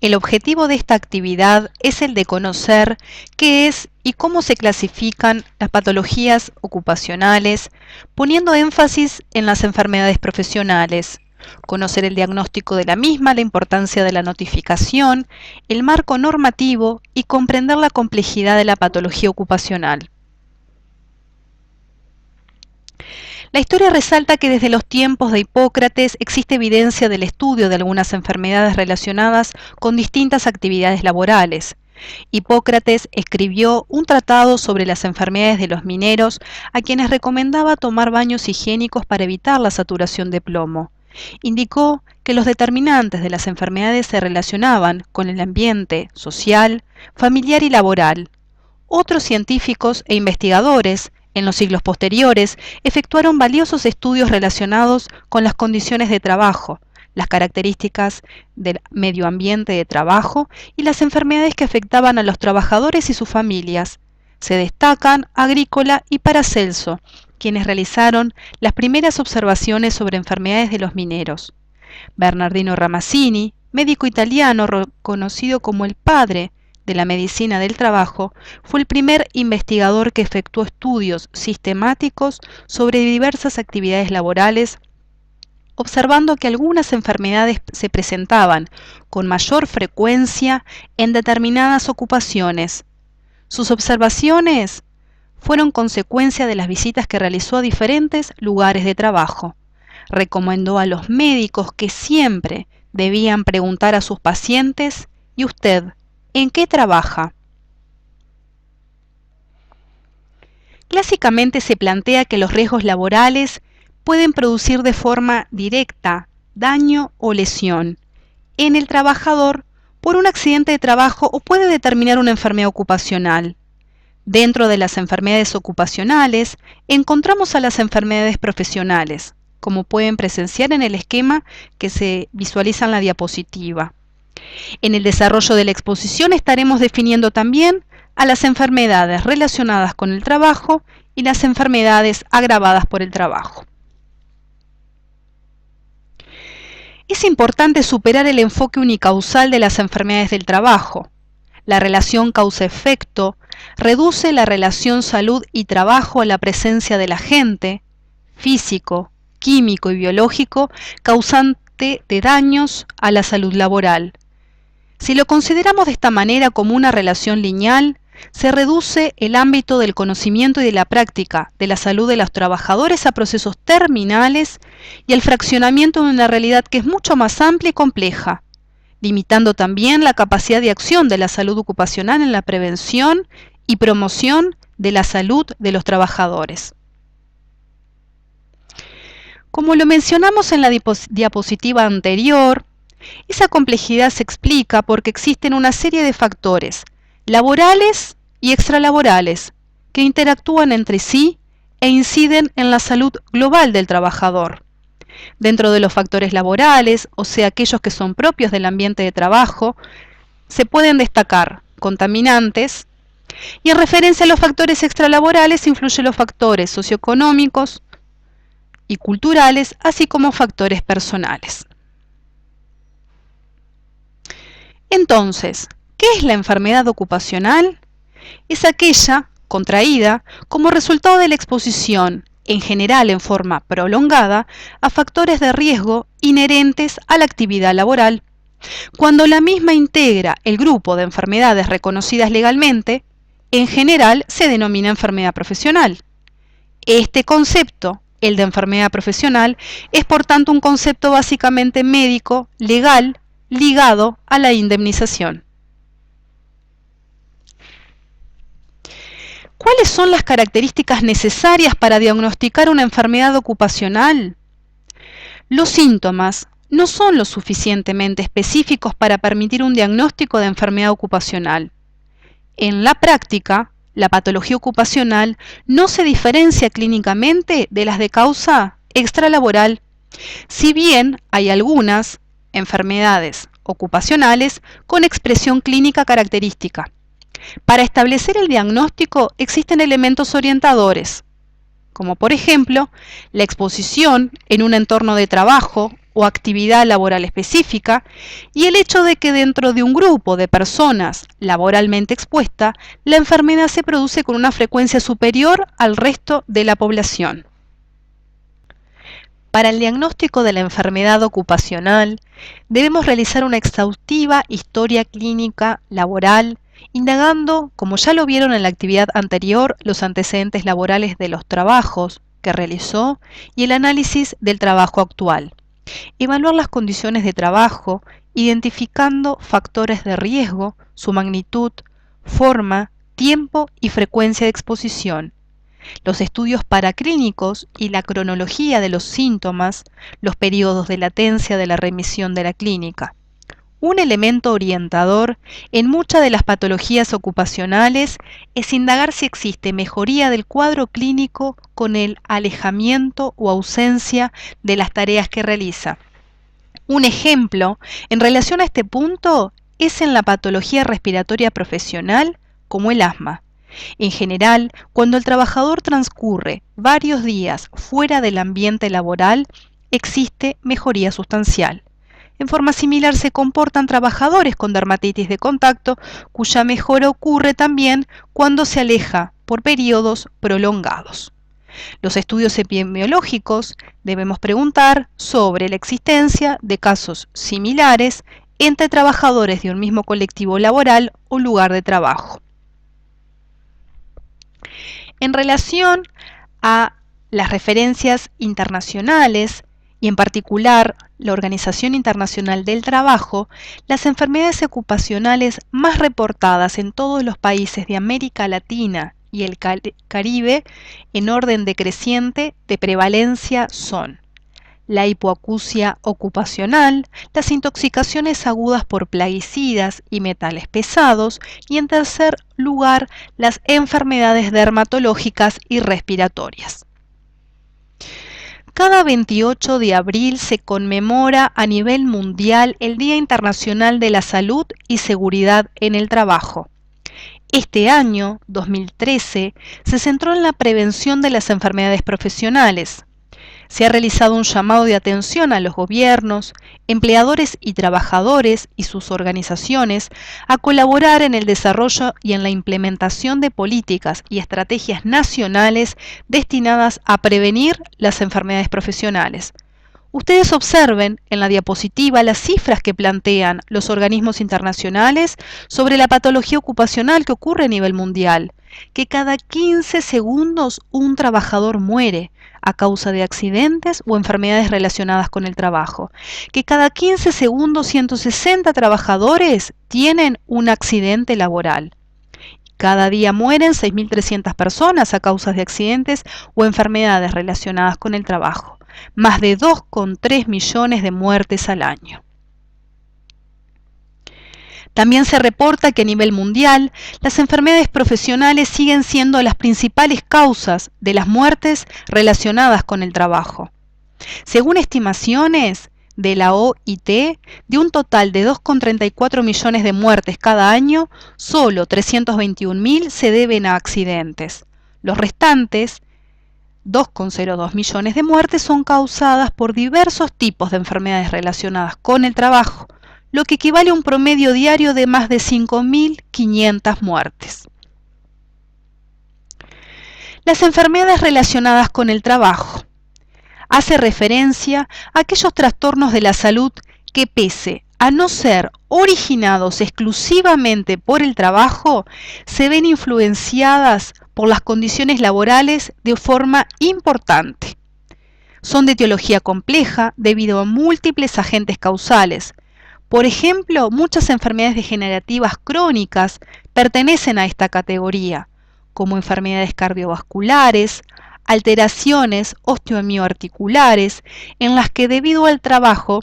El objetivo de esta actividad es el de conocer qué es y cómo se clasifican las patologías ocupacionales, poniendo énfasis en las enfermedades profesionales, conocer el diagnóstico de la misma, la importancia de la notificación, el marco normativo y comprender la complejidad de la patología ocupacional. La historia resalta que desde los tiempos de Hipócrates existe evidencia del estudio de algunas enfermedades relacionadas con distintas actividades laborales. Hipócrates escribió un tratado sobre las enfermedades de los mineros a quienes recomendaba tomar baños higiénicos para evitar la saturación de plomo. Indicó que los determinantes de las enfermedades se relacionaban con el ambiente social, familiar y laboral. Otros científicos e investigadores, en los siglos posteriores, efectuaron valiosos estudios relacionados con las condiciones de trabajo, las características del medio ambiente de trabajo y las enfermedades que afectaban a los trabajadores y sus familias. Se destacan Agrícola y Paracelso, quienes realizaron las primeras observaciones sobre enfermedades de los mineros. Bernardino Ramazzini, médico italiano reconocido como el padre de la medicina del trabajo, fue el primer investigador que efectuó estudios sistemáticos sobre diversas actividades laborales, observando que algunas enfermedades se presentaban con mayor frecuencia en determinadas ocupaciones. Sus observaciones fueron consecuencia de las visitas que realizó a diferentes lugares de trabajo. Recomendó a los médicos que siempre debían preguntar a sus pacientes: ¿y usted en qué trabaja? Clásicamente se plantea que los riesgos laborales pueden producir de forma directa daño o lesión en el trabajador por un accidente de trabajo o puede determinar una enfermedad ocupacional. Dentro de las enfermedades ocupacionales encontramos a las enfermedades profesionales, como pueden presenciar en el esquema que se visualiza en la diapositiva. En el desarrollo de la exposición estaremos definiendo también a las enfermedades relacionadas con el trabajo y las enfermedades agravadas por el trabajo. Es importante superar el enfoque unicausal de las enfermedades del trabajo. La relación causa-efecto reduce la relación salud y trabajo a la presencia del agente físico, químico y biológico causante de daños a la salud laboral. Si lo consideramos de esta manera como una relación lineal, se reduce el ámbito del conocimiento y de la práctica de la salud de los trabajadores a procesos terminales y el fraccionamiento de una realidad que es mucho más amplia y compleja, limitando también la capacidad de acción de la salud ocupacional en la prevención y promoción de la salud de los trabajadores. Como lo mencionamos en la diapositiva anterior, esa complejidad se explica porque existen una serie de factores laborales y extralaborales que interactúan entre sí e inciden en la salud global del trabajador. Dentro de los factores laborales, o sea, aquellos que son propios del ambiente de trabajo, se pueden destacar contaminantes, y en referencia a los factores extralaborales influyen los factores socioeconómicos y culturales, así como factores personales. Entonces, ¿qué es la enfermedad ocupacional? Es aquella contraída como resultado de la exposición, en general en forma prolongada, a factores de riesgo inherentes a la actividad laboral. Cuando la misma integra el grupo de enfermedades reconocidas legalmente, en general se denomina enfermedad profesional. Este concepto, el de enfermedad profesional, es por tanto un concepto básicamente médico, legal, ligado a la indemnización. ¿Cuáles son las características necesarias para diagnosticar una enfermedad ocupacional? Los síntomas no son lo suficientemente específicos para permitir un diagnóstico de enfermedad ocupacional. En la práctica, la patología ocupacional no se diferencia clínicamente de las de causa extralaboral, si bien hay algunas enfermedades ocupacionales con expresión clínica característica. Para establecer el diagnóstico existen elementos orientadores, como por ejemplo la exposición en un entorno de trabajo o actividad laboral específica, y el hecho de que dentro de un grupo de personas laboralmente expuesta, la enfermedad se produce con una frecuencia superior al resto de la población. Para el diagnóstico de la enfermedad ocupacional, debemos realizar una exhaustiva historia clínica laboral, indagando, como ya lo vieron en la actividad anterior, los antecedentes laborales de los trabajos que realizó y el análisis del trabajo actual. Evaluar las condiciones de trabajo, identificando factores de riesgo, su magnitud, forma, tiempo y frecuencia de exposición. Los estudios paraclínicos y la cronología de los síntomas, los periodos de latencia de la remisión de la clínica. Un elemento orientador en muchas de las patologías ocupacionales es indagar si existe mejoría del cuadro clínico con el alejamiento o ausencia de las tareas que realiza. Un ejemplo en relación a este punto es en la patología respiratoria profesional como el asma. En general, cuando el trabajador transcurre varios días fuera del ambiente laboral, existe mejoría sustancial. En forma similar se comportan trabajadores con dermatitis de contacto, cuya mejora ocurre también cuando se aleja por periodos prolongados. Los estudios epidemiológicos debemos preguntar sobre la existencia de casos similares entre trabajadores de un mismo colectivo laboral o lugar de trabajo. En relación a las referencias internacionales, y en particular la Organización Internacional del Trabajo, las enfermedades ocupacionales más reportadas en todos los países de América Latina y el Caribe, en orden decreciente de prevalencia, son la hipoacusia ocupacional, las intoxicaciones agudas por plaguicidas y metales pesados, y en tercer lugar, las enfermedades dermatológicas y respiratorias. Cada 28 de abril se conmemora a nivel mundial el Día Internacional de la Salud y Seguridad en el Trabajo. Este año, 2013, se centró en la prevención de las enfermedades profesionales. Se ha realizado un llamado de atención a los gobiernos, empleadores y trabajadores y sus organizaciones a colaborar en el desarrollo y en la implementación de políticas y estrategias nacionales destinadas a prevenir las enfermedades profesionales. Ustedes observen en la diapositiva las cifras que plantean los organismos internacionales sobre la patología ocupacional que ocurre a nivel mundial, que cada 15 segundos un trabajador muere a causa de accidentes o enfermedades relacionadas con el trabajo, que cada 15 segundos 160 trabajadores tienen un accidente laboral. Cada día mueren 6.300 personas a causa de accidentes o enfermedades relacionadas con el trabajo, más de 2,3 millones de muertes al año. También se reporta que a nivel mundial, las enfermedades profesionales siguen siendo las principales causas de las muertes relacionadas con el trabajo. Según estimaciones de la OIT, de un total de 2,34 millones de muertes cada año, solo 321.000 se deben a accidentes. Los restantes, 2,02 millones de muertes, son causadas por diversos tipos de enfermedades relacionadas con el trabajo, lo que equivale a un promedio diario de más de 5.500 muertes. Las enfermedades relacionadas con el trabajo. Hace referencia a aquellos trastornos de la salud que, pese a no ser originados exclusivamente por el trabajo, se ven influenciadas por las condiciones laborales de forma importante. Son de etiología compleja debido a múltiples agentes causales. Por ejemplo, muchas enfermedades degenerativas crónicas pertenecen a esta categoría, como enfermedades cardiovasculares, alteraciones osteomioarticulares, en las que debido al trabajo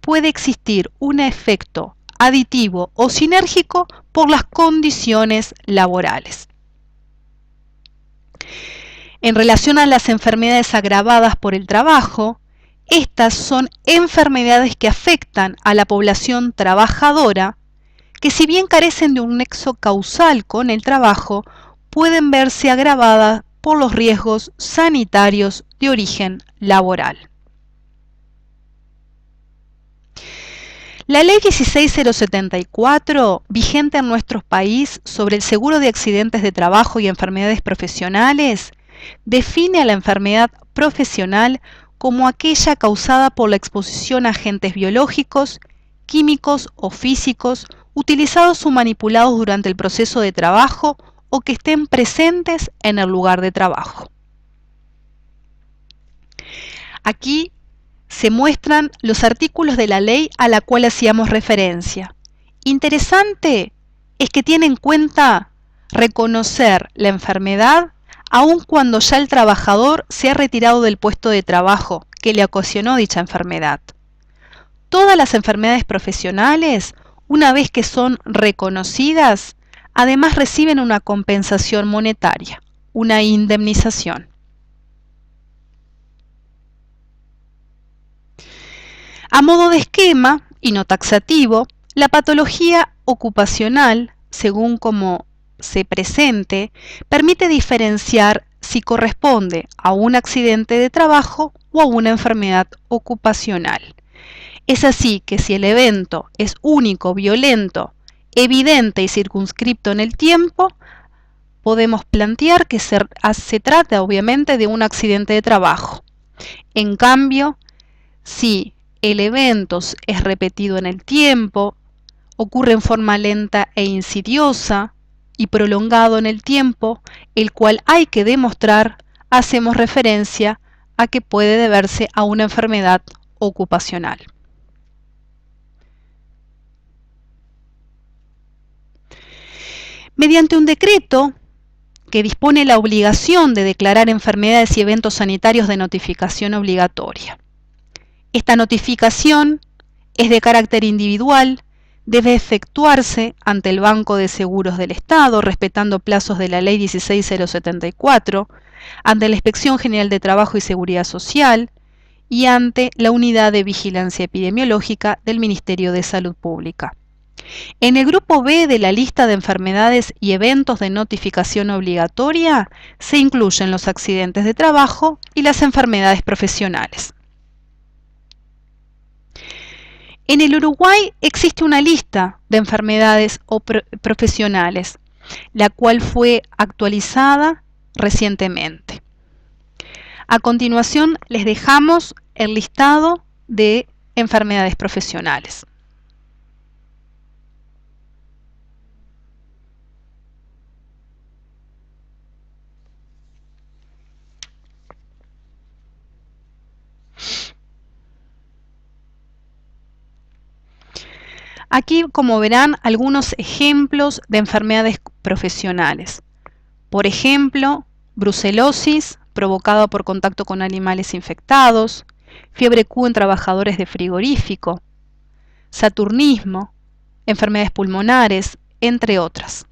puede existir un efecto aditivo o sinérgico por las condiciones laborales. En relación a las enfermedades agravadas por el trabajo, estas son enfermedades que afectan a la población trabajadora, que si bien carecen de un nexo causal con el trabajo, pueden verse agravadas por los riesgos sanitarios de origen laboral. La Ley 16074, vigente en nuestro país sobre el seguro de accidentes de trabajo y enfermedades profesionales, define a la enfermedad profesional como aquella causada por la exposición a agentes biológicos, químicos o físicos utilizados o manipulados durante el proceso de trabajo o que estén presentes en el lugar de trabajo. Aquí se muestran los artículos de la ley a la cual hacíamos referencia. Interesante es que tiene en cuenta reconocer la enfermedad aun cuando ya el trabajador se ha retirado del puesto de trabajo que le ocasionó dicha enfermedad. Todas las enfermedades profesionales, una vez que son reconocidas, además reciben una compensación monetaria, una indemnización. A modo de esquema, y no taxativo, la patología ocupacional, según como se presente, permite diferenciar si corresponde a un accidente de trabajo o a una enfermedad ocupacional. Es así que si el evento es único, violento, evidente y circunscripto en el tiempo, podemos plantear que se trata obviamente de un accidente de trabajo. En cambio, si el evento es repetido en el tiempo, ocurre en forma lenta e insidiosa y prolongado en el tiempo, el cual hay que demostrar, hacemos referencia a que puede deberse a una enfermedad ocupacional. Mediante un decreto que dispone la obligación de declarar enfermedades y eventos sanitarios de notificación obligatoria. Esta notificación es de carácter individual, debe efectuarse ante el Banco de Seguros del Estado, respetando plazos de la Ley 16074, ante la Inspección General de Trabajo y Seguridad Social y ante la Unidad de Vigilancia Epidemiológica del Ministerio de Salud Pública. En el grupo B de la lista de enfermedades y eventos de notificación obligatoria se incluyen los accidentes de trabajo y las enfermedades profesionales. En el Uruguay existe una lista de enfermedades profesionales, la cual fue actualizada recientemente. A continuación les dejamos el listado de enfermedades profesionales. Aquí, como verán, algunos ejemplos de enfermedades profesionales. Por ejemplo, brucelosis, provocada por contacto con animales infectados, fiebre Q en trabajadores de frigorífico, saturnismo, enfermedades pulmonares, entre otras.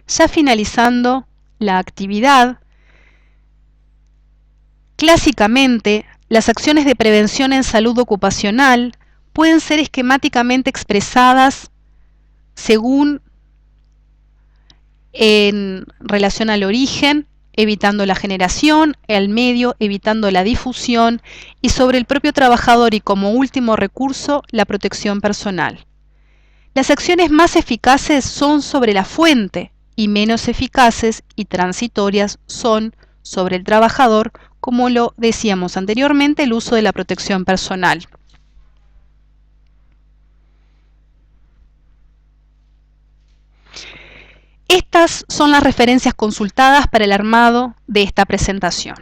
Ya finalizando la actividad, clásicamente, las acciones de prevención en salud ocupacional pueden ser esquemáticamente expresadas según en relación al origen, evitando la generación, el medio, evitando la difusión y sobre el propio trabajador y como último recurso, la protección personal. Las acciones más eficaces son sobre la fuente y menos eficaces y transitorias son sobre el trabajador, como lo decíamos anteriormente, el uso de la protección personal. Estas son las referencias consultadas para el armado de esta presentación.